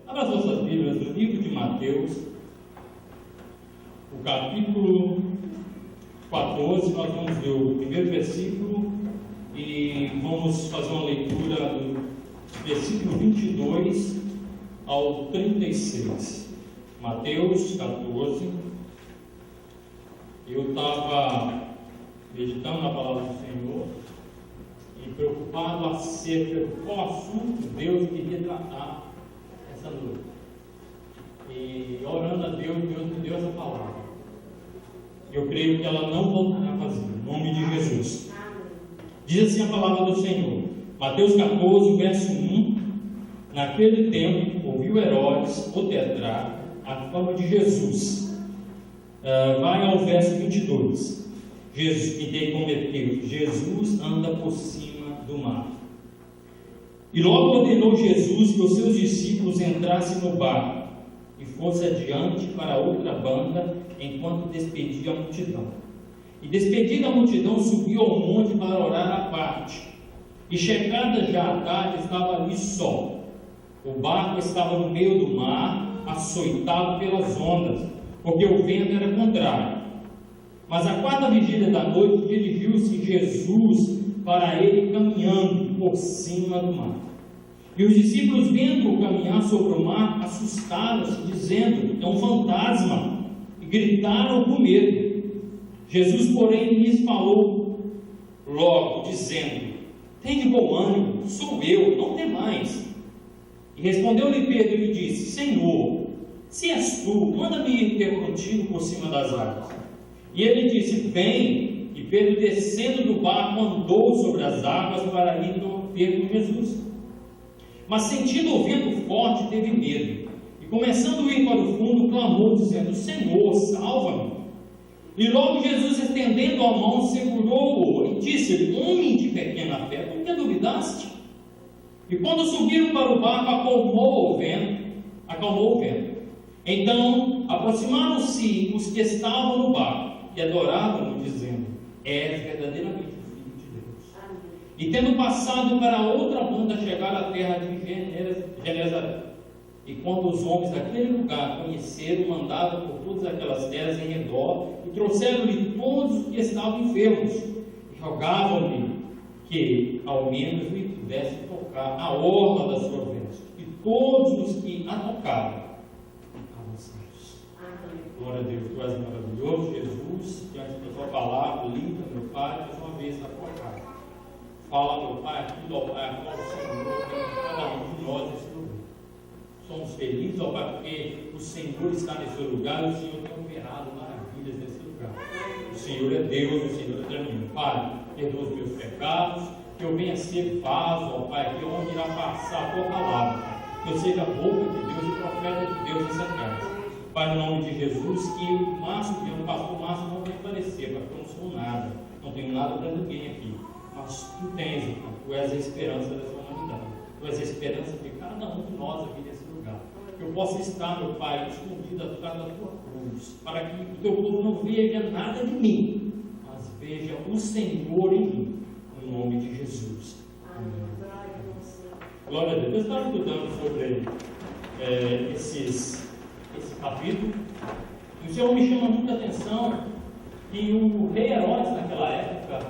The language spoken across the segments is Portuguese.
Abra as vossas Bíblias no livro de Mateus, o capítulo 14, nós vamos ver o primeiro versículo e vamos fazer uma leitura do versículo 22 ao 36. Mateus 14. Eu estava meditando na palavra do Senhor e preocupado acerca de qual assunto Deus queria tratar essa noite. E orando a Deus, Deus me deu essa palavra. Eu creio que ela não voltará vazia, em nome de Jesus. Diz assim a palavra do Senhor, Mateus 14, verso 1. Naquele tempo, ouviu Herodes, o tetrarca, a fama de Jesus. Vai ao verso 22. E daí cometeu, Jesus anda por cima do mar. E logo ordenou Jesus que os seus discípulos entrassem no barco e fosse adiante para outra banda, enquanto despedia a multidão. E despedida a multidão, subiu ao monte para orar à parte. E chegada já a tarde, estava ali só. O barco estava no meio do mar, açoitado pelas ondas, porque o vento era contrário. Mas à quarta vigília da noite, dirigiu-se Jesus para ele caminhando por cima do mar. E os discípulos, vendo-o caminhar sobre o mar, assustaram-se, dizendo: é um fantasma, e gritaram com medo. Jesus, porém, lhes falou logo, dizendo: tende bom ânimo, sou eu, não temais. E respondeu-lhe Pedro e lhe disse: Senhor, se és tu, manda-me ir ter contigo por cima das águas. E ele disse: vem. E Pedro, descendo do barco, andou sobre as águas para ir ter com Jesus. Mas sentindo o vento forte, teve medo. E começando a ir para o fundo, clamou, dizendo: Senhor, salva-me. E logo Jesus, estendendo a mão, segurou-o e disse-lhe: homem de pequena fé, por que duvidaste? E quando subiram para o barco, acalmou o vento. Então aproximaram-se os que estavam no barco e adoravam-no, dizendo: és verdadeiramente o Filho de Deus. Amém. E tendo passado para outra banda, chegaram à terra de Genezaré. E quando os homens daquele lugar conheceram, mandavam por todas aquelas terras em redor e trouxeram-lhe todos os que estavam enfermos e rogavam-lhe que ao menos lhe pudesse tocar a orla da sua veste. E todos os que a tocaram ficaram sãos. Glória a Deus, tu és maravilhoso, Jesus, diante da tua palavra, limpa, meu Pai, mais uma vez a tua casa. Fala, meu Pai, tudo ao Pai, qual o Senhor tem cada um de nós nesse lugar. Somos felizes, ó Pai, porque o Senhor está nesse lugar e o Senhor tem operado maravilhas nesse lugar. O Senhor é Deus, o Senhor é caminho. Pai, perdoa os meus pecados, que eu venha ser vaso, ó Pai, que onde irá passar a tua palavra, que eu seja boca de Deus e profeta de Deus nessa casa. Pai, no nome de Jesus, que o Márcio, o pastor Márcio, não venha aparecer, Pai, porque eu não sou nada, não tenho nada para ninguém aqui, mas tu tens, Pai, tu és a esperança dessa humanidade, tu és a esperança de cada um de nós aqui nesse lugar. Que eu possa estar, meu Pai, escondido atrás da tua cruz, para que o teu povo não veja nada de mim, mas veja o Senhor em mim, no nome de Jesus. Amém. Glória a Deus. Eu estava estudando sobre esse capítulo, e o Senhor me chama muita atenção que o rei Herodes, naquela época,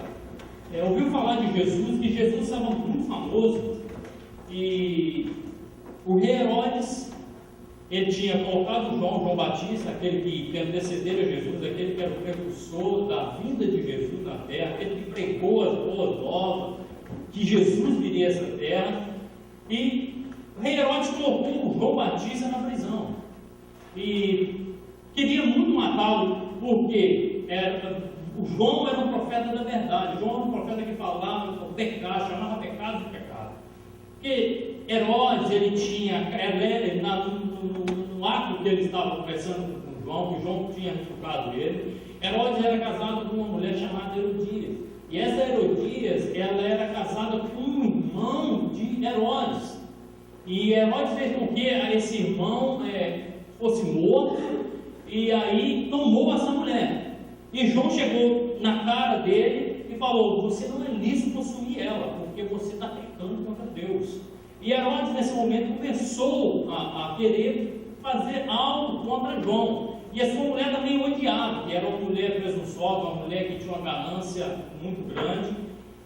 ouviu falar de Jesus, que Jesus estava muito famoso, e o rei Herodes, ele tinha colocado João Batista, aquele que antecedeu a Jesus, aquele que era o precursor da vinda de Jesus na terra, aquele que pregou as boas novas, que Jesus viria a essa terra, e o rei Herodes colocou o João Batista na prisão, e queria muito matá-lo, porque o João era um profeta da verdade, João era um profeta que falava do pecado, chamava pecado de pecado, porque Herodes, ele tinha, no ato que ele estava conversando com João, que João tinha retrucado ele, Herodes era casado com uma mulher chamada Herodias, e essa Herodias, ela era casada com um irmão de Herodes, e Herodes fez com que esse irmão fosse morto, e aí tomou essa mulher, e João chegou na cara dele e falou: você não é lícito possuir ela, porque você está pecando contra Deus. E Herodes, nesse momento, começou a querer fazer algo contra João. E a sua mulher também o odiava, que era uma mulher presunçosa, uma mulher que tinha uma ganância muito grande.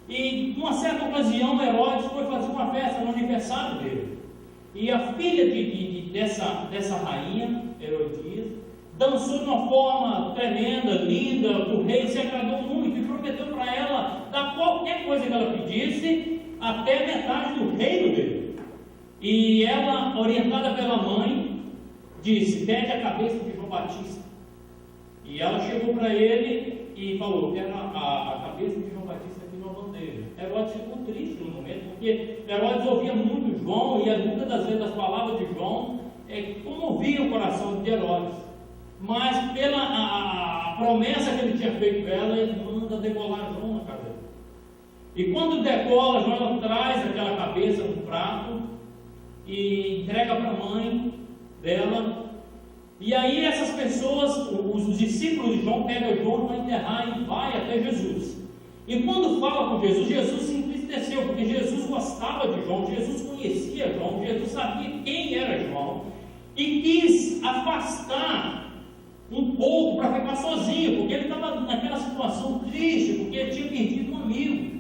E, numa certa ocasião, Herodes foi fazer uma festa no aniversário dele. E a filha dessa rainha, Herodias, dançou de uma forma tremenda, linda. O rei se agradou muito e prometeu para ela dar qualquer coisa que ela pedisse, até metade do reino dele. E ela, orientada pela mãe, disse: pede a cabeça de João Batista. E ela chegou para ele e falou: quero a cabeça de João Batista aqui numa bandeja. Herodes ficou triste no momento, porque Herodes ouvia muito João, e muitas das vezes as palavras de João comoviam o coração de Herodes. Mas pela a promessa que ele tinha feito para ela, ele manda decolar João na cabeça. E quando decola, João, ela traz aquela cabeça no prato e entrega para a mãe dela. E aí essas pessoas, os discípulos de João, pegam João para enterrar e vai até Jesus. E quando fala com Jesus, Jesus se entristeceu, porque Jesus gostava de João, Jesus conhecia João, Jesus sabia quem era João, e quis afastar um pouco para ficar sozinho, porque ele estava naquela situação triste, porque ele tinha perdido um amigo.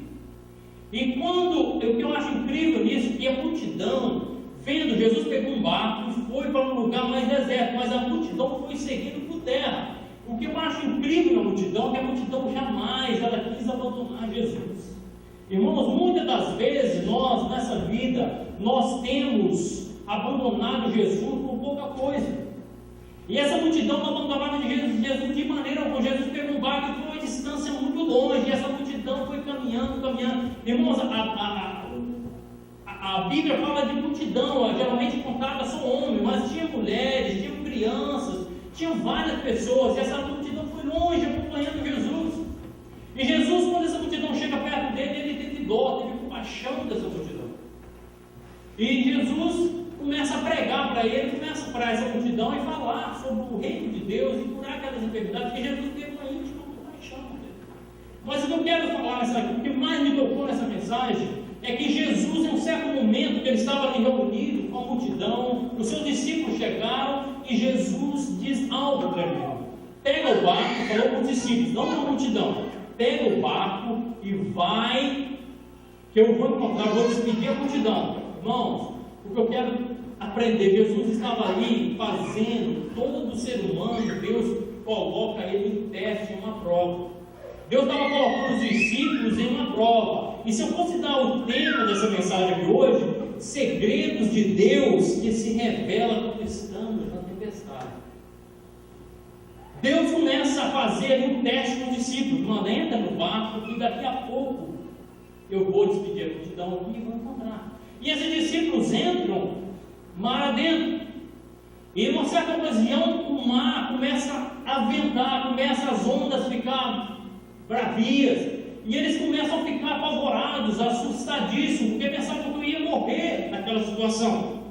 E o que eu acho incrível nisso, que a multidão, vendo, Jesus pegou um barco e foi para um lugar mais deserto, mas a multidão foi seguindo por terra. O que eu acho incrível na multidão é que a multidão jamais ela quis abandonar Jesus. Irmãos, muitas das vezes nós, nessa vida, nós temos abandonado Jesus por pouca coisa. E essa multidão não abandonava Jesus de maneira alguma. Jesus pegou um barco e foi uma distância muito longe, e essa multidão foi caminhando. Irmãos, a Bíblia fala de multidão, geralmente contada só homens, mas tinha mulheres, tinha crianças, tinha várias pessoas, e essa multidão foi longe acompanhando Jesus. E Jesus, quando essa multidão chega perto dele, ele teve dó, teve compaixão dessa multidão. E Jesus começa a pregar para ele, começa para essa multidão e falar sobre o reino de Deus e curar aquelas enfermidades, porque Jesus teve uma íntima compaixão dele. Mas o que eu quero falar nessa aqui, o que mais me tocou nessa mensagem, é que Jesus, em um certo momento, que ele estava ali reunido com a multidão, os seus discípulos chegaram e Jesus diz algo tremendo. Pega o barco, falou para os discípulos, não para a multidão, pega o barco e vai, que eu vou encontrar, vou despedir a multidão. Irmãos, o que eu quero aprender, Jesus estava ali fazendo todo ser humano, Deus coloca ele em teste, em uma prova. Deus estava colocando os discípulos em uma prova. E se eu fosse dar o tema dessa mensagem de hoje, segredos de Deus que se revela quando estamos na tempestade. Deus começa a fazer um teste com os discípulos. Manda, entra no barco e daqui a pouco eu vou despedir a multidão aqui e vou encontrar. E esses discípulos entram mar adentro. E em uma certa ocasião o mar começa a ventar, começa as ondas a ficar bravias. E eles começam a ficar apavorados, assustadíssimos, porque pensavam que eu ia morrer naquela situação.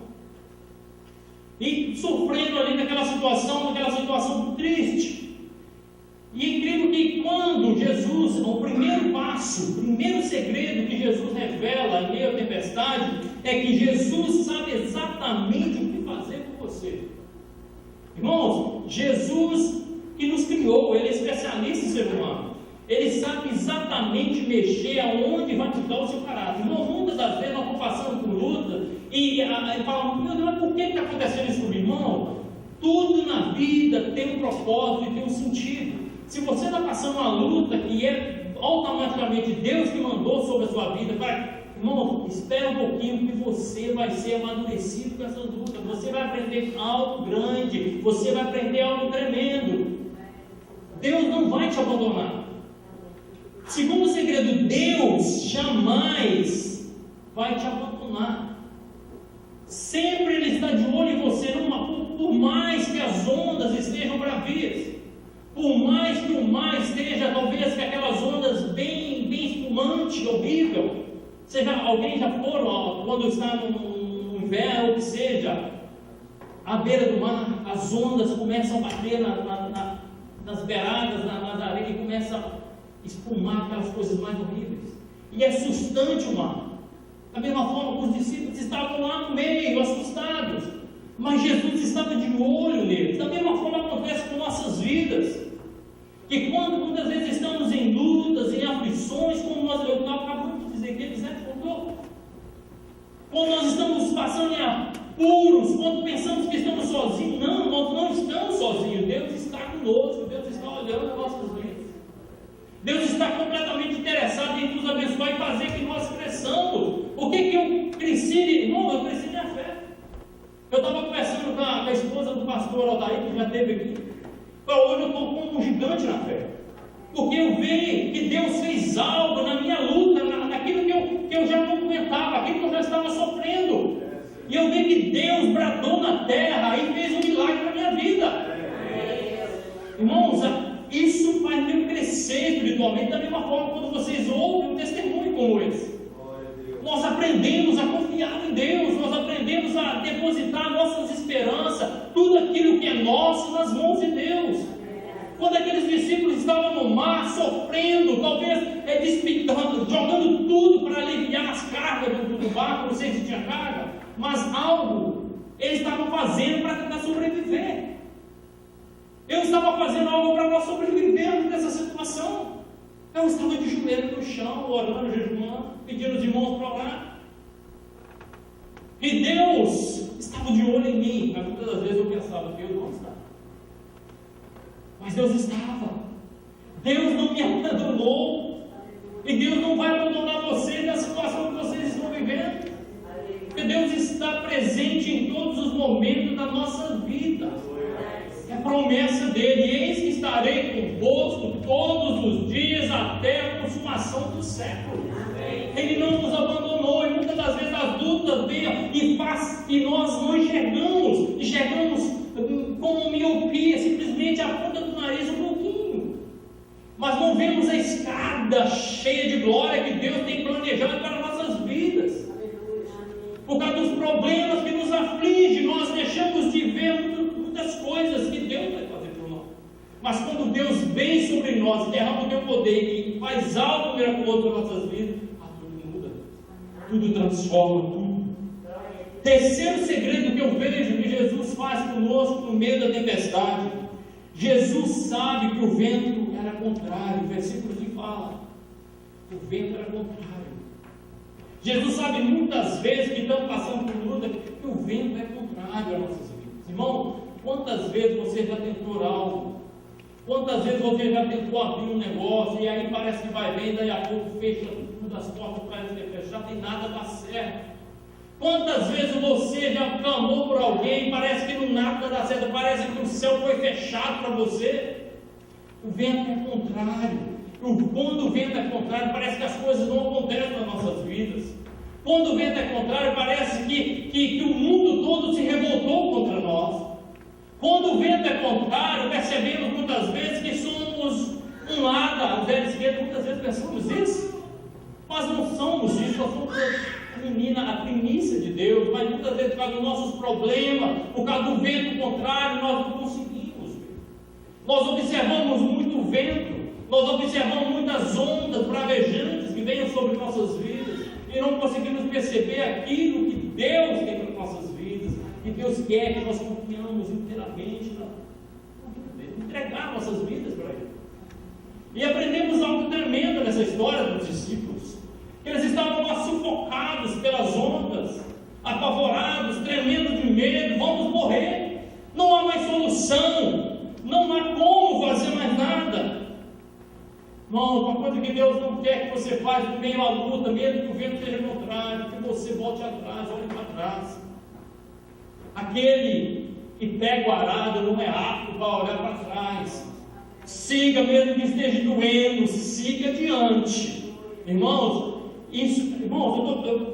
E sofrendo ali naquela situação triste. E é incrível que quando Jesus, o primeiro passo, o primeiro segredo que Jesus revela em meio à tempestade, é que Jesus sabe exatamente o que fazer com você. Irmãos, Jesus que nos criou, Ele é especialista em ser humano. Ele sabe exatamente mexer aonde vai mudar o seu caráter. Irmão, muitas das vezes nós estamos passando por luta e falamos, meu Deus, por que está acontecendo isso comigo? Irmão, tudo na vida tem um propósito e tem um sentido. Se você está passando uma luta que é automaticamente Deus que mandou sobre a sua vida, irmão, espera um pouquinho que você vai ser amadurecido com essas lutas. Você vai aprender algo grande, você vai aprender algo tremendo. Deus não vai te abandonar. Segundo segredo, Deus jamais vai te abandonar. Sempre Ele está de olho em você, por mais que as ondas estejam bravias, por mais que o mar esteja, talvez, com aquelas ondas bem espumantes, horrível. Alguém já foram, quando está no inverno, ou que seja, à beira do mar, as ondas começam a bater nas beiradas, nas areias, e começam a espumar aquelas coisas mais horríveis. E é assustante o mar. Da mesma forma, os discípulos estavam lá no meio, assustados, mas Jesus estava de olho neles. Da mesma forma acontece com nossas vidas, que quando muitas vezes estamos em lutas, em aflições, como eu acabamos de dizer que eles contou, quando nós estamos passando em apuros, quando pensamos que estamos sozinhos, não, nós não estamos sozinhos. Deus está conosco, Deus está olhando as nossas vidas. Deus está completamente interessado em nos abençoar e fazer que nós cresçamos. O que eu preciso? Irmão, eu preciso da fé. Eu estava conversando com a esposa do pastor Aldair, que já esteve aqui. Hoje eu estou como um gigante na fé. Porque eu vejo que Deus fez algo na minha luta, naquilo que eu já não aguentava, aquilo que eu já estava sofrendo. E eu vejo que Deus bradou na terra e fez um milagre na minha vida. Irmãos, isso faz eu crescer espiritualmente. Da mesma forma, quando vocês ouvem um testemunho como esse, nós aprendemos a confiar em Deus, nós aprendemos a depositar nossas esperanças, tudo aquilo que é nosso, nas mãos de Deus. Quando aqueles discípulos estavam no mar, sofrendo, talvez despitando, jogando tudo para aliviar as cargas do barco, não sei se tinha carga, mas algo eles estavam fazendo para tentar sobreviver. Eu estava fazendo algo para nós sobrevivermos nessa situação. Eu estava de joelho no chão, orando, jejuando, pedindo os irmãos para orar. E Deus estava de olho em mim. Mas muitas das vezes eu pensava, Deus não está. Mas Deus estava. Deus não me abandonou. E Deus não vai abandonar você na situação que vocês estão vivendo. Porque Deus está presente em todos os momentos da nossa vida. É a promessa dele: eis que estarei convosco todos os dias até a consumação do século. Ele não nos abandonou. E muitas das vezes as lutas vêm e nós não enxergamos com miopia, simplesmente a ponta do nariz um pouquinho, mas não vemos a escada cheia de glória que Deus tem planejado para nossas vidas. Por causa dos problemas que nos afligem, nós deixamos de ver muitas coisas que Deus vai fazer por nós. Mas quando Deus vem sobre nós e derrama o teu poder e faz algo miraculoso nas nossas vidas, tudo muda, tudo transforma, tudo. Terceiro segredo que eu vejo que Jesus faz conosco no meio da tempestade: Jesus sabe que o vento era contrário. O versículo que fala, o vento era contrário. Jesus sabe muitas vezes que estamos passando por luta, que o vento é contrário às nossas vidas. Irmão, quantas vezes você já tentou algo? Quantas vezes você já tentou abrir um negócio e aí parece que vai bem, daí a pouco fecha tudo, as portas parecem que é fechado, tem nada dá certo. Quantas vezes você já clamou por alguém e parece que no nada dá certo, parece que o céu foi fechado para você? O vento é contrário. Quando o vento é contrário, parece que as coisas não acontecem nas nossas vidas. Quando o vento é contrário, parece que o mundo todo se revoltou contra nós. Quando o vento é contrário, percebemos muitas vezes que somos um lado, os velhos esquerdos, muitas vezes pensamos isso, mas não somos isso, nós somos a primícia de Deus, mas muitas vezes por causa dos nossos problemas, por causa do vento contrário, nós não conseguimos ver. Nós observamos muito vento, nós observamos muitas ondas bravejantes que venham sobre nossas vidas e não conseguimos perceber aquilo que Deus tem para nossas vidas, e Deus quer que nós confiamos inteiramente na vida dele, entregar nossas vidas para Ele. E aprendemos algo tremendo nessa história dos discípulos. Eles estavam lá sufocados pelas ondas, apavorados, tremendo de medo, vamos morrer, não há mais solução, não há como fazer mais nada. Não, uma coisa que Deus não quer que você faça no meio à luta, mesmo que o vento seja contrário, que você volte atrás, olhe para trás. Aquele que pega o arado não é apto para olhar para trás. Siga, mesmo que esteja doendo, siga adiante. Irmãos, eu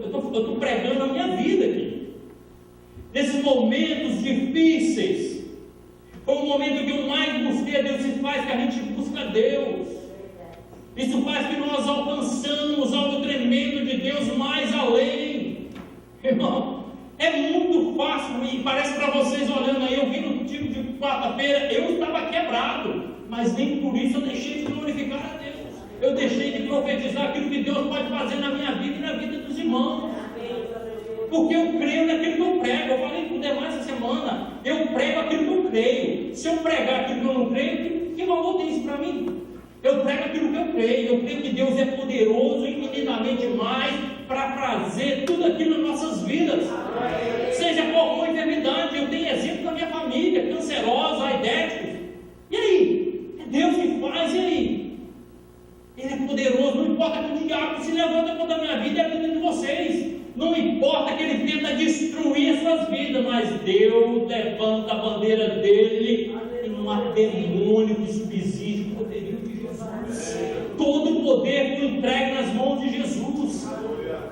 estou pregando a minha vida aqui. Nesses momentos difíceis, foi o momento que eu mais busquei a Deus. Isso faz que a gente busca a Deus. Isso faz que nós alcançamos algo tremendo de Deus mais além. Irmão, é muito fácil, e parece para vocês olhando aí, eu vi no tipo de quarta-feira, eu estava quebrado, mas nem por isso eu deixei de glorificar a Deus. Eu deixei de profetizar aquilo que Deus pode fazer na minha vida e na vida dos irmãos. Porque eu creio naquilo que eu prego. Eu falei com o demais essa semana. Eu prego aquilo que eu creio. Se eu pregar aquilo que eu não creio, que valor tem isso para mim? Eu prego aquilo que eu creio. Eu creio que Deus é poderoso, infinitamente mais, para fazer tudo aquilo nas nossas vidas. Seja qual for a enfermidade, eu tenho exemplo da minha família, cancerosos, aidéticos. E aí? É Deus que faz, e aí? Ele é poderoso, não importa que o diabo se levanta contra a minha vida e a vida de vocês. Não importa que ele tenta destruir as suas vidas, mas Deus levanta a bandeira dele e não há demônio que subsiste o poderio de Jesus. Todo o poder foi entregue nas mãos de Jesus.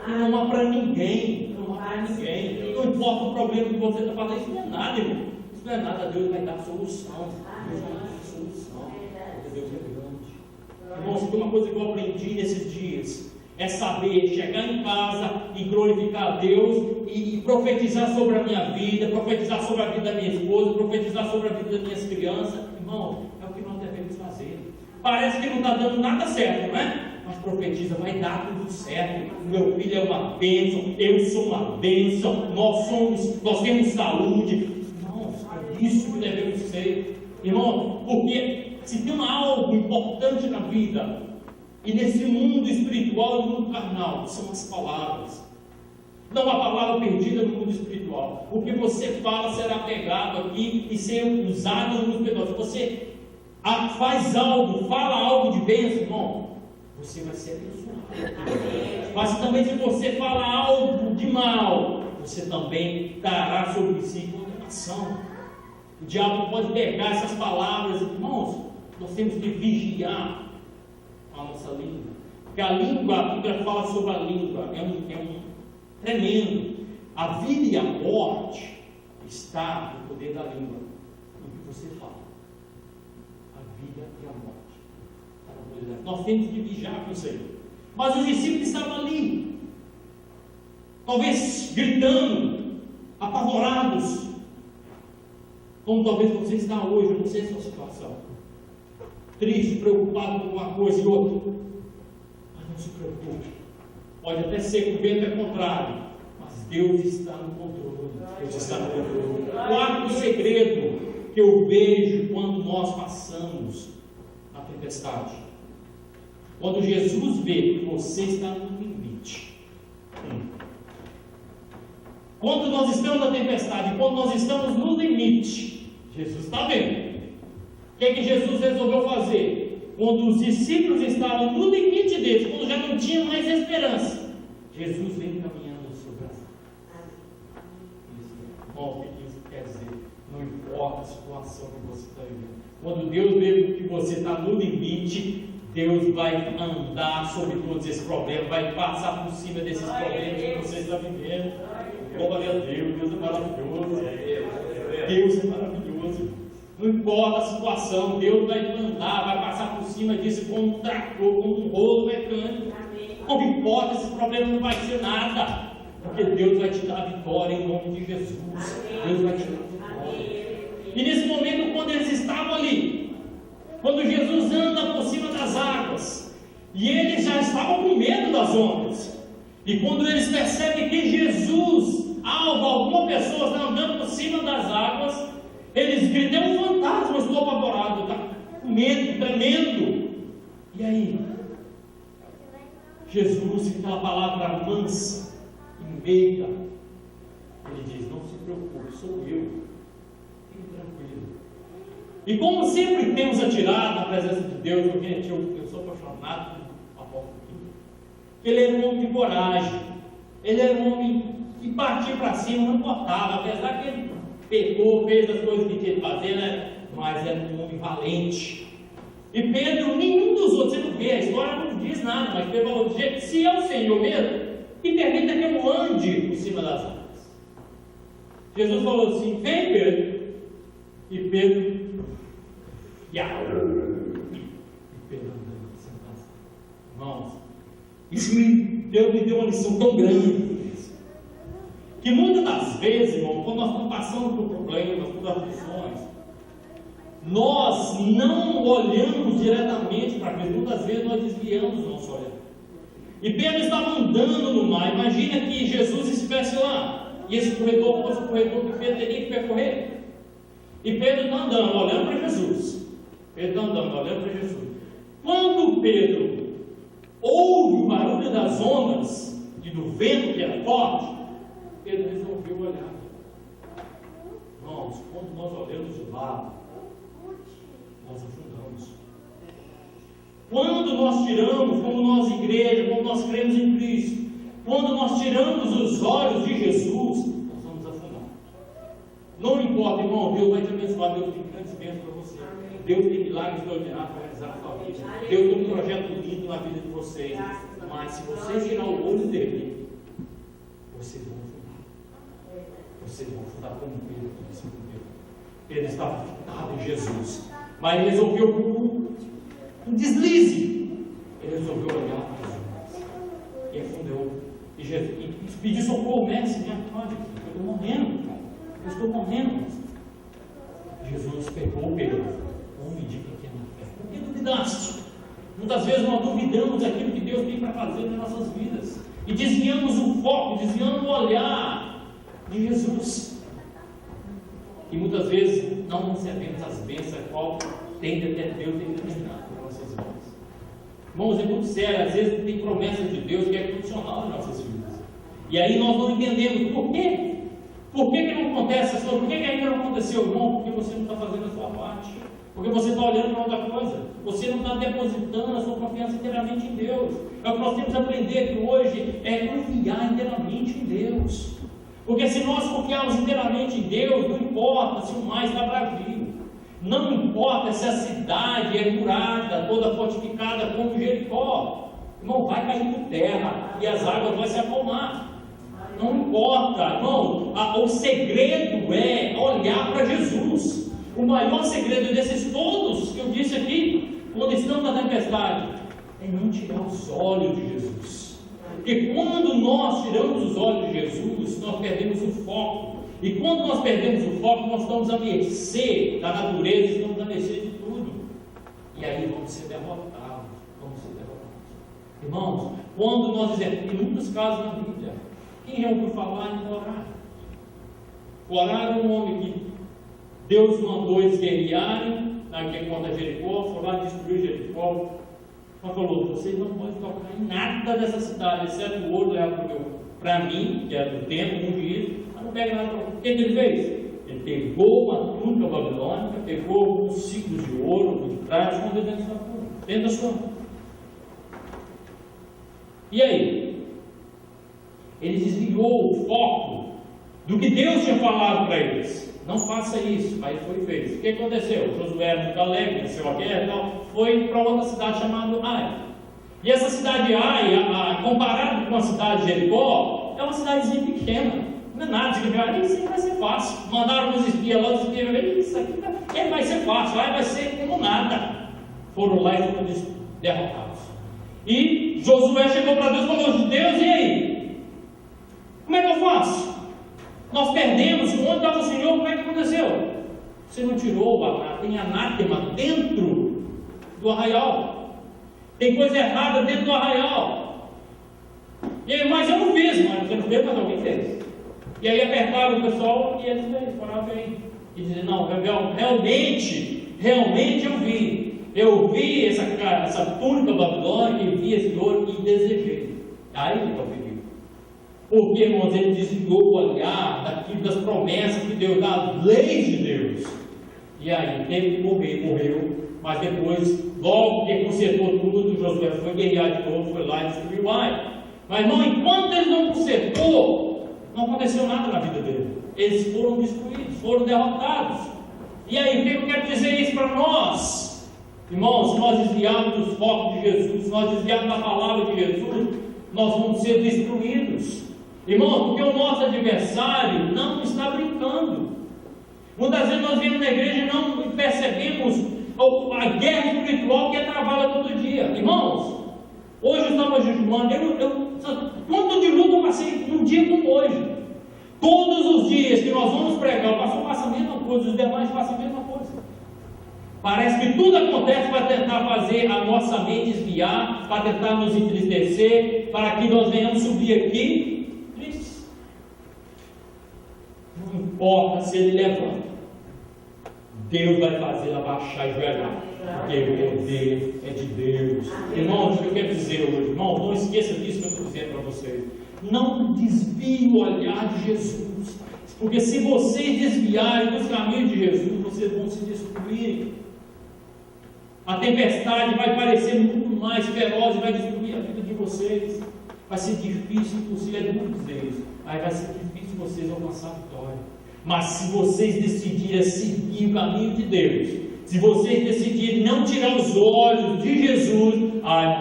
E não há para ninguém. Não há para ninguém. Não importa o problema que você está fazendo, isso não é nada, irmão. Isso não é nada. Deus vai dar solução. Deus vai dar solução. Porque Deus é grande. Irmão, se tem uma coisa que eu aprendi nesses dias, é saber chegar em casa e glorificar a Deus e profetizar sobre a minha vida, profetizar sobre a vida da minha esposa, profetizar sobre a vida das minhas crianças. Irmão, é o que nós devemos fazer. Parece que não está dando nada certo, não é? Mas profetiza, vai dar tudo certo. Meu filho é uma bênção, eu sou uma bênção, nós temos saúde. Irmãos, é isso que devemos ser. Irmão, porque se tem algo importante na vida, e nesse mundo espiritual e no mundo carnal, são as palavras. Não há palavra perdida no mundo espiritual. O que você fala será pegado aqui e ser usado no mundo espiritual. Se você faz algo, fala algo de bênção, irmão, você vai ser abençoado. Mas também se você fala algo de mal, você também dará sobre si condenação. O diabo pode pegar essas palavras, irmãos, nós temos que vigiar a nossa língua, porque a língua, a Bíblia fala sobre a língua, é um tremendo. A vida e a morte está no poder da língua, no que você fala. A vida e a morte está no poder da língua. Nós temos que vigiar com isso aí. Mas os discípulos estavam ali, talvez gritando, apavorados, como talvez você está hoje. Eu não sei a sua situação, triste, preocupado com uma coisa e outra, mas não se preocupe. Pode até ser que o vento é contrário, mas Deus está no controle. Deus está no controle. Quarto segredo que eu vejo quando nós passamos na tempestade, quando Jesus vê que você está no limite. Quando nós estamos na tempestade, quando nós estamos no limite, Jesus está vendo. O que Jesus resolveu fazer? Quando os discípulos estavam no limite deles, quando já não tinha mais esperança, Jesus vem caminhando sobre as águas. Bom, o que isso quer dizer? Não importa a situação que você está vivendo. Quando Deus vê que você está no limite, Deus vai andar sobre todos esses problemas, vai passar por cima desses problemas que você está vivendo. Glória a Deus, Deus é maravilhoso. Deus é maravilhoso. Não importa a situação, Deus vai andar, vai passar por cima disso como um trator, como um rolo mecânico. Não importa, esse problema não vai ser nada, porque Deus vai te dar a vitória em nome de Jesus. Deus vai te dar a vitória. E nesse momento, quando eles estavam ali, quando Jesus anda por cima das águas, e eles já estavam com medo das ondas, e quando eles percebem que Jesus, alguma pessoa está andando por cima das águas, eles gritam: é um fantasma, estou apavorado, está com medo, tremendo. E aí, Jesus, com aquela palavra mansa e meiga, ele diz: não se preocupe, sou eu, fique tranquilo. E como sempre temos atirado na presença de Deus, gente, eu sou apaixonado por apóstolo Pedro. Ele era um homem de coragem, ele era um homem que partia para cima, não importava, apesar que ele pecou, fez as coisas que tinha que fazer, né? Mas era um homem valente. E Pedro, nenhum dos outros, você não vê, a história não diz nada, mas Pedro falou: se é o Senhor mesmo, e permita que eu ande por cima das águas. Jesus falou assim: vem, Pedro. E Pedro, e Pedro andando por cima das águas. Irmãos, isso me deu uma lição tão grande, que muitas das vezes, irmão, quando nós estamos passando por problemas, por aflições, nós não olhamos diretamente para Deus. Muitas vezes nós desviamos o nosso olhar. E Pedro estava andando no mar. Imagina que Jesus estivesse lá. E esse corredor fosse o corredor que Pedro teria que percorrer. E Pedro está andando, olhando para Jesus. Pedro está andando, olhando para Jesus. Quando Pedro ouve o barulho das ondas e do vento que era forte, Pedro resolveu olhar. Irmãos, quando nós olhamos de lado, nós afundamos. Quando nós tiramos, como nós igreja, como nós cremos em Cristo, quando nós tiramos os olhos de Jesus, nós vamos afundar. Não importa, irmão, Deus vai te abençoar, Deus tem grandes bênçãos para você. Deus tem milagres extraordinários para realizar na sua vida. Deus tem um projeto lindo na vida de vocês. Mas se vocês tirar o olho dele, vocês vão afundar. Vocês vão afundar como Pedro disse. Pedro estava focado em Jesus. Mas ele resolveu um deslize. Ele resolveu olhar para Jesus. E afundou. E pediu socorro, mestre, me acorde. Eu estou morrendo, cara. Eu estou morrendo. Jesus pegou Pedro. Homem de pequena fé. Por que duvidaste? Muitas vezes nós duvidamos daquilo que Deus tem para fazer nas nossas vidas. E desviamos o foco, desviamos o olhar de Jesus. E muitas vezes não recebemos as bênçãos a qual Deus tem determinado para nossas vidas. Irmãos, é muito sério. Às vezes tem promessas de Deus que é condicional nas nossas vidas. E aí nós não entendemos por quê. Por que não acontece essa coisa? Por que ainda não aconteceu, irmão? Porque você não está fazendo a sua parte. Porque você está olhando para outra coisa. Você não está depositando a sua confiança inteiramente em Deus. É o que nós temos que aprender aqui hoje, é confiar inteiramente em Deus. Porque se nós confiarmos inteiramente em Deus, não importa se o mar está bravio. Não importa se a cidade é murada, toda fortificada como Jericó. Irmão, vai cair por terra e as águas vão se acalmar. Não importa, irmão, o segredo é olhar para Jesus. O maior segredo desses todos que eu disse aqui, quando estamos na tempestade, é não tirar os olhos de Jesus. Porque quando nós tiramos os olhos de Jesus, nós perdemos o foco. E quando nós perdemos o foco, nós estamos à mercê da natureza, estamos à mercê de tudo. E aí vamos ser derrotados. Irmãos, quando nós dizemos, em muitos casos na Bíblia, quem já ouviu falar em Corá? Corá era um homem que Deus mandou eles guerrearem, naquele contra Jericó, foram lá destruir Jericó. Mas falou, vocês não podem tocar em nada dessa cidade, exceto o ouro, leva para mim, que era do templo, um juízo, mas não pega nada para mim. O que ele fez? Ele pegou uma túnica babilônica, pegou alguns ciclos de ouro, de prata, escondeu dentro da sua mão. E aí? Ele desviou o foco do que Deus tinha falado para eles. Não faça isso. Aí foi feito. O que aconteceu? Josué muito alegre, venceu a guerra e tal, foi para outra cidade chamada Ai. E essa cidade Ai, comparado com a cidade de Jericó, é uma cidadezinha pequena. Não é nada, isso vai ser fácil. Mandaram os espias lá, os espias, isso aqui vai ser fácil, Ai vai ser como nada. Foram lá e foram derrotados. E Josué chegou para Deus e falou, Deus, e aí? Como é que eu faço? Nós perdemos, onde estava o Senhor, como é que aconteceu? Você não tirou o anátema, tem anátema dentro do arraial. Tem coisa errada dentro do arraial. E aí, mas eu não fiz, mas você não fez, mas alguém fez. E aí apertaram o pessoal e eles foram bem. E diziam, não, realmente eu vi. Eu vi essa túnica babilônica e vi esse ouro e desejei. Aí ele está pedindo. Porque, irmãos, ele desviou o olhar daquilo, das promessas que Deus dá, das leis de Deus. E aí teve que morreu. Mas depois, logo que consertou tudo, Josué foi guerrear de novo, foi lá e destruiu Ai. Mas não, enquanto ele não consertou, não aconteceu nada na vida dele. Eles foram destruídos, foram derrotados. E aí, o que eu quero dizer isso para nós? Irmãos, se nós desviarmos do foco de Jesus, se nós desviarmos da palavra de Jesus, nós vamos ser destruídos. Irmãos, porque o nosso adversário não está brincando. Muitas vezes nós vemos na igreja e não percebemos a guerra espiritual que é travada todo dia. Irmãos, hoje eu estava jejuando, quanto de luta eu passei num dia como hoje? Todos os dias que nós vamos pregar, o pastor passa a mesma coisa, os demais passam a mesma coisa. Parece que tudo acontece para tentar fazer a nossa mente desviar, para tentar nos entristecer, para que nós venhamos subir aqui tristes. Não importa se ele levanta, Deus vai fazer abaixar e joelhar, porque o poder é de Deus. Irmãos, o que eu quero dizer hoje, irmãos, não esqueça disso que eu estou dizendo para vocês. Não desvie o olhar de Jesus, porque se vocês desviarem dos caminhos de Jesus, vocês vão se destruir. A tempestade vai parecer muito mais feroz e vai destruir a vida de vocês. Vai ser difícil, inclusive é muitos deles, aí vai ser difícil vocês alcançar a vitória. Mas se vocês decidirem seguir o caminho de Deus, se vocês decidirem não tirar os olhos de Jesus,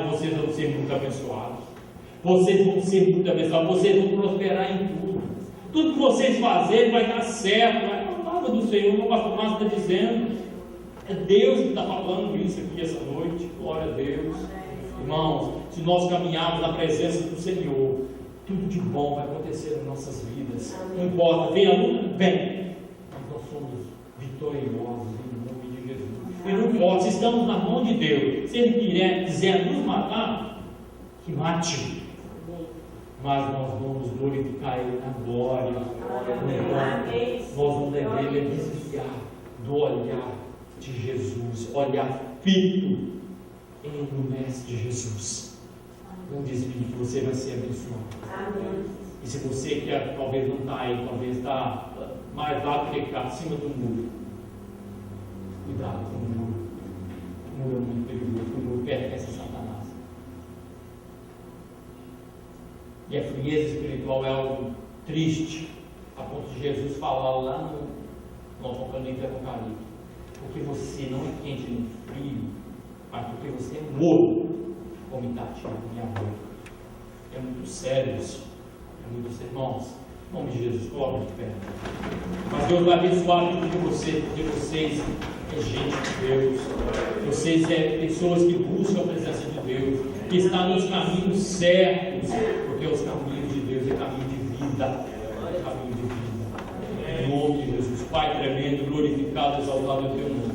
vocês vão ser muito abençoados. Vocês vão ser muito abençoados, vocês vão prosperar em tudo. Tudo que vocês fazerem vai dar certo. Não é a palavra do Senhor, como o pastor Márcio está dizendo. É Deus que está falando isso aqui essa noite. Glória a Deus. Irmãos, se nós caminharmos na presença do Senhor, tudo de bom vai acontecer nas nossas vidas. Não importa, vem a luta, vem. Mas nós somos vitoriosos em nome de Jesus. E não importa, se estamos na mão de Deus, se Ele quiser nos matar, que mate. Mas nós vamos glorificar Ele na glória. Nós vamos levar Ele a desviar do olhar de Jesus, olhar fito no Mestre Jesus. Não desvie, que você vai ser abençoado. Amém. E se você que talvez não está aí, talvez está mais lá do que cá, acima do muro, cuidado com o muro. O muro é muito perigoso, o muro pertence a Satanás. E a frieza espiritual é algo triste, a ponto de Jesus falar lá no Apocalipse, porque você não é quente nem frio, mas porque você é morno, comitativo, minha boca. É muito sério isso. É muito sério. Irmãos, em nome de Jesus, coloque de pé. Mas Deus vai abençoar tudo de você, porque vocês é gente de Deus. Vocês é pessoas que buscam a presença de Deus, que estão nos caminhos certos, porque os caminhos de Deus é caminho de vida. É caminho de vida. Em nome de Jesus, Pai tremendo, glorificado, exaltado é o teu nome.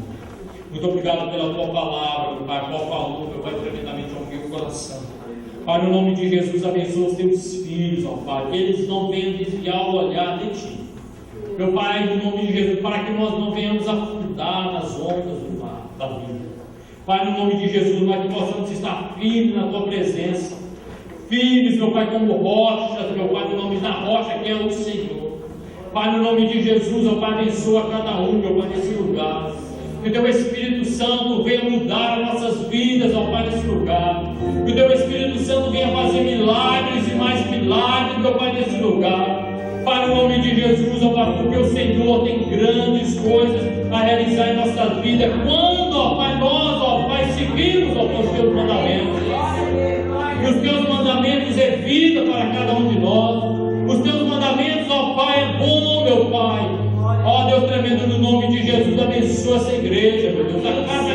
Muito obrigado pela tua palavra, meu Pai, a qual falou, meu Pai, tremendamente ao meu coração. Pai, no nome de Jesus, abençoa os teus filhos, ó Pai, que eles não venham desviar o olhar de Ti. Meu Pai, no nome de Jesus, para que nós não venhamos afundar nas ondas do mar, da vida. Pai, no nome de Jesus, para que possamos estar firmes na Tua presença. Firmes, meu Pai, como rochas, meu Pai, no nome da rocha que é o Senhor. Pai, no nome de Jesus, ó Pai, abençoa cada um, meu Pai, nesse lugar. Que o Teu Espírito Santo venha mudar as nossas vidas, ó Pai, nesse lugar. Que o Teu Espírito Santo venha fazer milagres e mais milagres, meu Pai, nesse lugar. Pai, no nome de Jesus, ó Pai, porque o Senhor tem grandes coisas a realizar em nossa vida. Quando, ó Pai, nós, ó Pai, seguimos, ó Pai, os Teus mandamentos. E os Teus mandamentos é vida para cada um de nós. Os Teus mandamentos, ó Pai, é bom, meu Pai. Ó Deus tremendo, no nome de Jesus, abençoa essa igreja, meu Deus, a casa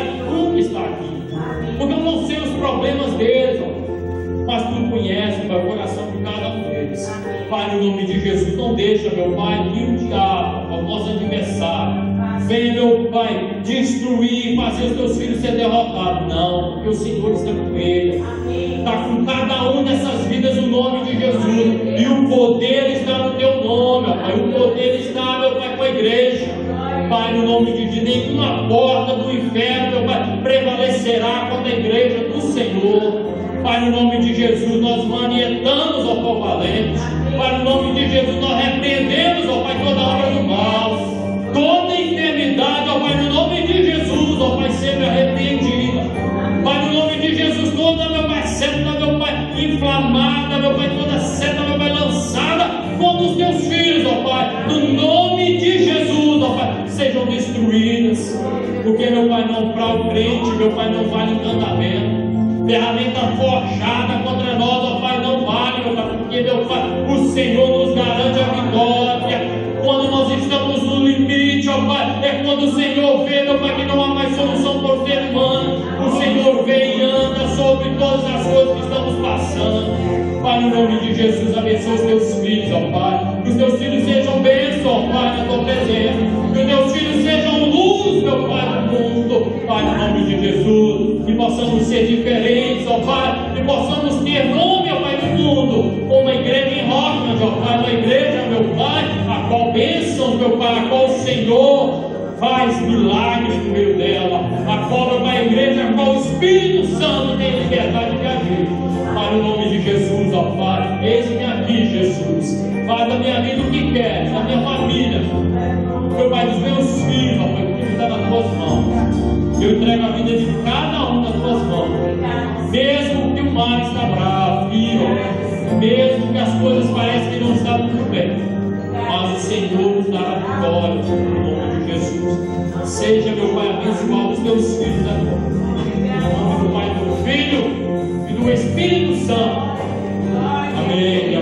que está aqui. Porque eu não sei os problemas deles, ó, mas Tu conheces, Pai, o coração de cada um deles. Pai, no nome de Jesus, não deixa, meu Pai, que o diabo, o nosso adversário, venha, meu Pai, destruir e fazer os Teus filhos ser derrotados. Não, porque o Senhor está com eles. Está com cada um dessas vidas no nome de Jesus. E o poder está no Teu nome, ó Pai. O poder está, meu Pai, com a igreja. Pai, no nome de Jesus, nenhuma porta do inferno, meu Pai, prevalecerá contra a igreja do Senhor. Pai, no nome de Jesus, nós manietamos, ó Pai, valente. Pai, no nome de Jesus, nós repreendemos, ó Pai, toda obra do mal. Toda enfermidade, ó Pai, no nome de Jesus, ó Pai, seja repreendida. Pai, no nome de Jesus, toda, meu Pai, seta, meu Pai, inflamada, meu Pai, toda seta, meu Pai, lançada contra os Teus filhos, ó Pai, no nome de Jesus, ó Pai, sejam destruídas. Porque, meu Pai, não para o crente, meu Pai, não vale encantamento. Ferramenta forjada contra nós, ó Pai, não vale, meu Pai, porque, meu Pai, o Senhor nos garante a vitória. Quando nós estamos no limite, ó Pai, é quando o Senhor vê, meu Pai, que não há mais solução por ser humano. O Senhor vem e anda sobre todas as coisas que estamos passando. Pai, no nome de Jesus, abençoa os Teus filhos, ó Pai. Que os Teus filhos sejam bênçãos, ó Pai, na Tua presença. Que os Teus filhos sejam luz, meu Pai, do mundo. Pai, no nome de Jesus, que possamos ser diferentes, ó Pai, que possamos ter nome, ó Pai, no mundo, como a igreja em Rockland, ó Pai, uma igreja, meu Pai, a qual bênção, meu Pai, a qual o Senhor faz milagres no meio dela, a qual, meu Pai, a igreja, a qual o Espírito Santo tem liberdade de agir. Pai, no nome de Jesus, ó Pai, eis-me aqui, Jesus, faz da minha vida o que quer, da minha família, meu Pai, dos meus filhos, ó Pai, que está nas tuas mãos. Eu entrego a vida de cada um nas tuas mãos, mesmo que o mar está bravo, mesmo que as coisas parecem que não estão muito bem, mas o Senhor nos dará vitória no nome de Jesus. Seja, meu Pai, abençoado os teus filhos agora, no nome do Pai, do Filho e do Espírito Santo. Amém.